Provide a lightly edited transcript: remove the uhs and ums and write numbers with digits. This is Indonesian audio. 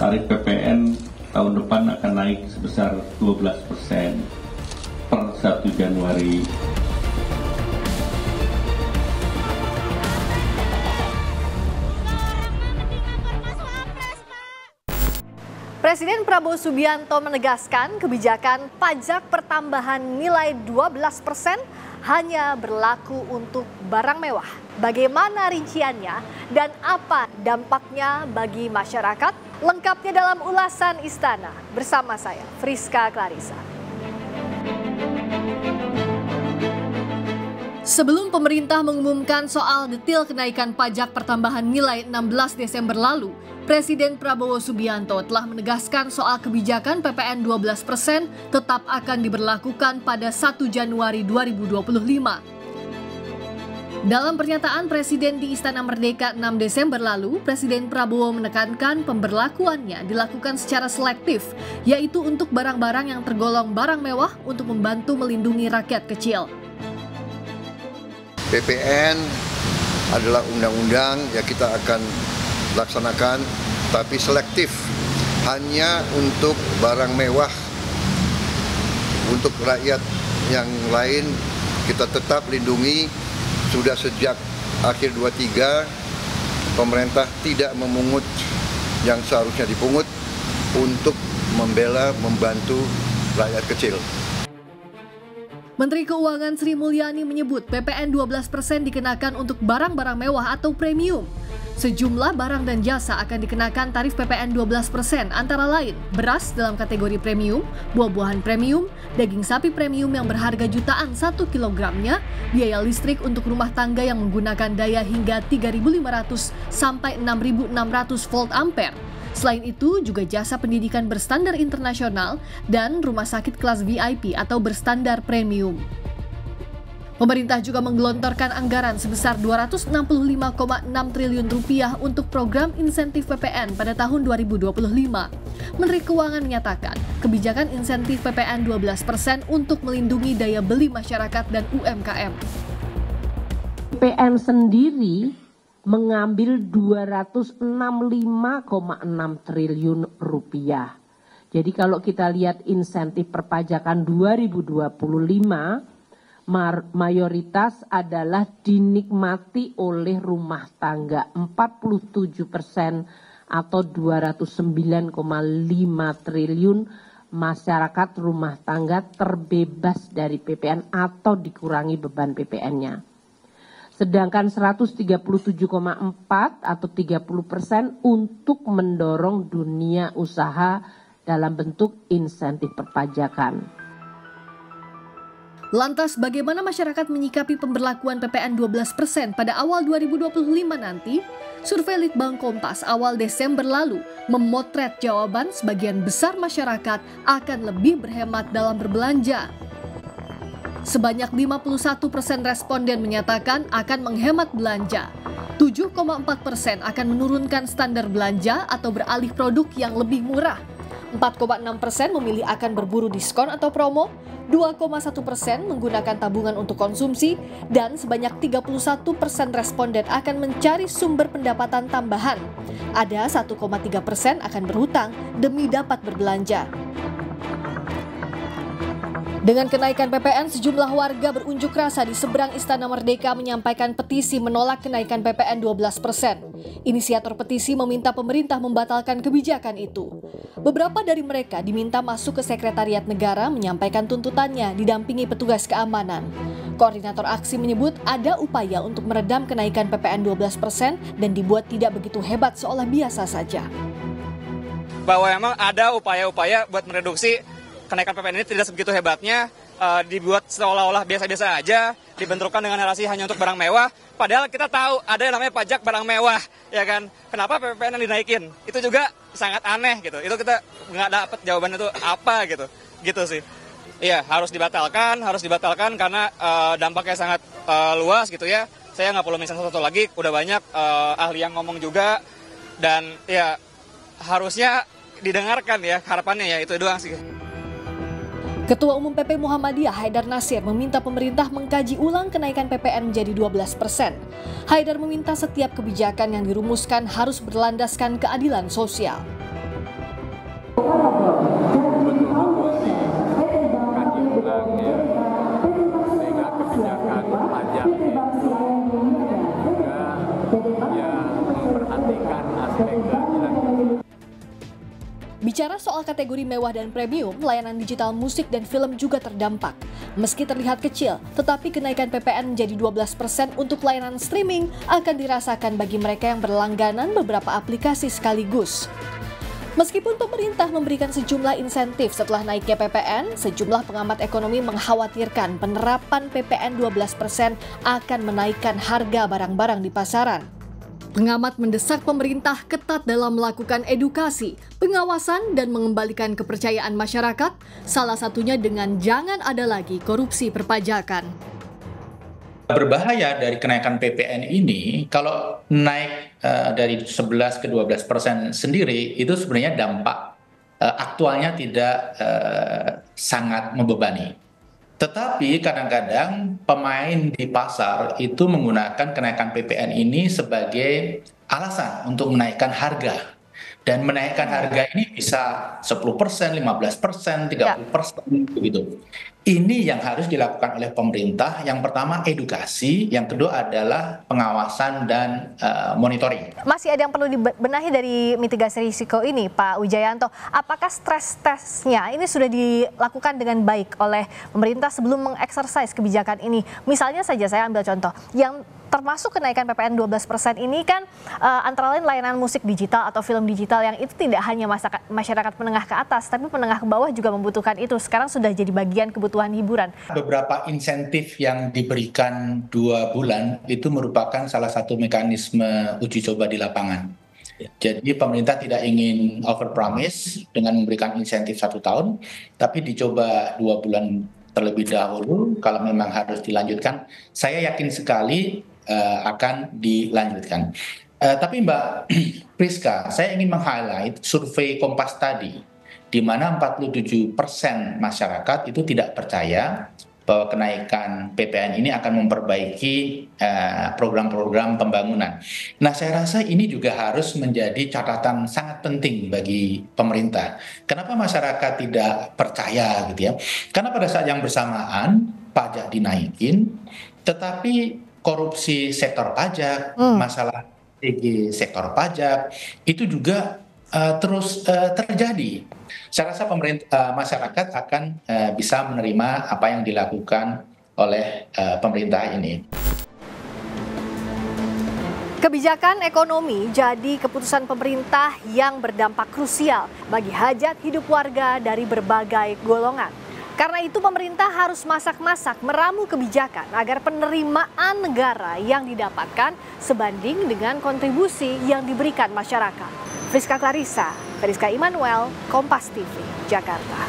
tarif PPN tahun depan akan naik sebesar 12% per 1 Januari. Presiden Prabowo Subianto menegaskan kebijakan pajak pertambahan nilai 12% hanya berlaku untuk barang mewah. Bagaimana rinciannya dan apa dampaknya bagi masyarakat? Lengkapnya dalam ulasan Istana bersama saya, Friska Clarissa. Sebelum pemerintah mengumumkan soal detail kenaikan pajak pertambahan nilai 16 Desember lalu, Presiden Prabowo Subianto telah menegaskan soal kebijakan PPN 12% tetap akan diberlakukan pada 1 Januari 2025. Dalam pernyataan Presiden di Istana Merdeka 6 Desember lalu, Presiden Prabowo menekankan pemberlakuannya dilakukan secara selektif, yaitu untuk barang-barang yang tergolong barang mewah untuk membantu melindungi rakyat kecil. PPN adalah undang-undang yang kita akan laksanakan, tapi selektif, hanya untuk barang mewah. Untuk rakyat yang lain kita tetap lindungi. Sudah sejak akhir 23 pemerintah tidak memungut yang seharusnya dipungut untuk membantu rakyat kecil. Menteri Keuangan Sri Mulyani menyebut PPN 12% dikenakan untuk barang-barang mewah atau premium. Sejumlah barang dan jasa akan dikenakan tarif PPN 12%, antara lain beras dalam kategori premium, buah-buahan premium, daging sapi premium yang berharga jutaan 1 kilogramnya, biaya listrik untuk rumah tangga yang menggunakan daya hingga 3.500 sampai 6.600 volt ampere. Selain itu, juga jasa pendidikan berstandar internasional dan rumah sakit kelas VIP atau berstandar premium. Pemerintah juga menggelontorkan anggaran sebesar Rp265,6 triliun untuk program insentif PPN pada tahun 2025. Menteri Keuangan menyatakan kebijakan insentif PPN 12% untuk melindungi daya beli masyarakat dan UMKM. PPN sendiri mengambil Rp265,6 triliun. Jadi kalau kita lihat insentif perpajakan 2025, mayoritas adalah dinikmati oleh rumah tangga 47% atau 209,5 triliun masyarakat rumah tangga terbebas dari PPN atau dikurangi beban PPN-nya. Sedangkan 137,4 atau 30% untuk mendorong dunia usaha dalam bentuk insentif perpajakan. Lantas bagaimana masyarakat menyikapi pemberlakuan PPN 12% pada awal 2025 nanti? Survei Litbang Kompas awal Desember lalu memotret jawaban sebagian besar masyarakat akan lebih berhemat dalam berbelanja. Sebanyak 51% responden menyatakan akan menghemat belanja. 7,4% akan menurunkan standar belanja atau beralih produk yang lebih murah. 4,6% memilih akan berburu diskon atau promo, 2,1% menggunakan tabungan untuk konsumsi, dan sebanyak 31% responden akan mencari sumber pendapatan tambahan. Ada 1,3% akan berhutang demi dapat berbelanja. Dengan kenaikan PPN, sejumlah warga berunjuk rasa di seberang Istana Merdeka menyampaikan petisi menolak kenaikan PPN 12%. Inisiator petisi meminta pemerintah membatalkan kebijakan itu. Beberapa dari mereka diminta masuk ke Sekretariat Negara menyampaikan tuntutannya didampingi petugas keamanan. Koordinator aksi menyebut ada upaya untuk meredam kenaikan PPN 12% dan dibuat tidak begitu hebat seolah biasa saja. Bahwa memang ada upaya-upaya buat mereduksi kenaikan PPN ini tidak sebegitu hebatnya, dibuat seolah-olah biasa-biasa aja, dibenturkan dengan narasi hanya untuk barang mewah, padahal kita tahu ada yang namanya pajak barang mewah, ya kan? Kenapa PPN yang dinaikin? Itu juga sangat aneh gitu. Itu kita nggak dapat jawaban itu apa gitu sih. Iya, harus dibatalkan karena dampaknya sangat luas gitu ya. Saya nggak perlu mention satu lagi, udah banyak ahli yang ngomong juga, dan ya harusnya didengarkan ya, harapannya ya itu doang sih. Ketua Umum PP Muhammadiyah Haidar Nasir meminta pemerintah mengkaji ulang kenaikan PPN menjadi 12%. Haidar meminta setiap kebijakan yang dirumuskan harus berlandaskan keadilan sosial. Bicara soal kategori mewah dan premium, layanan digital musik dan film juga terdampak. Meski terlihat kecil, tetapi kenaikan PPN menjadi 12% untuk layanan streaming akan dirasakan bagi mereka yang berlangganan beberapa aplikasi sekaligus. Meskipun pemerintah memberikan sejumlah insentif setelah naiknya PPN, sejumlah pengamat ekonomi mengkhawatirkan penerapan PPN 12% akan menaikkan harga barang-barang di pasaran. Pengamat mendesak pemerintah ketat dalam melakukan edukasi, pengawasan, dan mengembalikan kepercayaan masyarakat, salah satunya dengan jangan ada lagi korupsi perpajakan. Berbahaya dari kenaikan PPN ini, kalau naik dari 11 ke 12% sendiri, itu sebenarnya dampak aktualnya tidak sangat membebani. Tetapi kadang-kadang pemain di pasar itu menggunakan kenaikan PPN ini sebagai alasan untuk menaikkan harga. Dan menaikkan harga ini bisa 10%, 15%, 30% begitu. Ini yang harus dilakukan oleh pemerintah. Yang pertama edukasi, yang kedua adalah pengawasan dan monitoring. Masih ada yang perlu dibenahi dari mitigasi risiko ini, Pak Wijayanto. Apakah stres tesnya ini sudah dilakukan dengan baik oleh pemerintah sebelum mengeksersis kebijakan ini? Misalnya saja saya ambil contoh, yang termasuk kenaikan PPN 12% ini kan antara lain layanan musik digital atau film digital yang itu tidak hanya masyarakat menengah ke atas, tapi menengah ke bawah juga membutuhkan itu. Sekarang sudah jadi bagian kebutuhan hiburan. Beberapa insentif yang diberikan 2 bulan itu merupakan salah satu mekanisme uji coba di lapangan. Jadi pemerintah tidak ingin overpromise dengan memberikan insentif 1 tahun, tapi dicoba 2 bulan terlebih dahulu. Kalau memang harus dilanjutkan, saya yakin sekali akan dilanjutkan. Tapi Mbak Priska, saya ingin meng-highlight survei Kompas tadi, di mana 47% masyarakat itu tidak percaya bahwa kenaikan PPN ini akan memperbaiki program-program pembangunan. Nah, saya rasa ini juga harus menjadi catatan sangat penting bagi pemerintah. Kenapa masyarakat tidak percaya gitu ya? Karena pada saat yang bersamaan pajak dinaikin, tetapi korupsi sektor pajak, masalah strategi sektor pajak itu juga terus terjadi. Saya rasa masyarakat akan bisa menerima apa yang dilakukan oleh pemerintah ini. Kebijakan ekonomi jadi keputusan pemerintah yang berdampak krusial bagi hajat hidup warga dari berbagai golongan. Karena itu pemerintah harus masak-masak meramu kebijakan agar penerimaan negara yang didapatkan sebanding dengan kontribusi yang diberikan masyarakat. Friska Clarissa, Friska Immanuel, Kompas TV, Jakarta.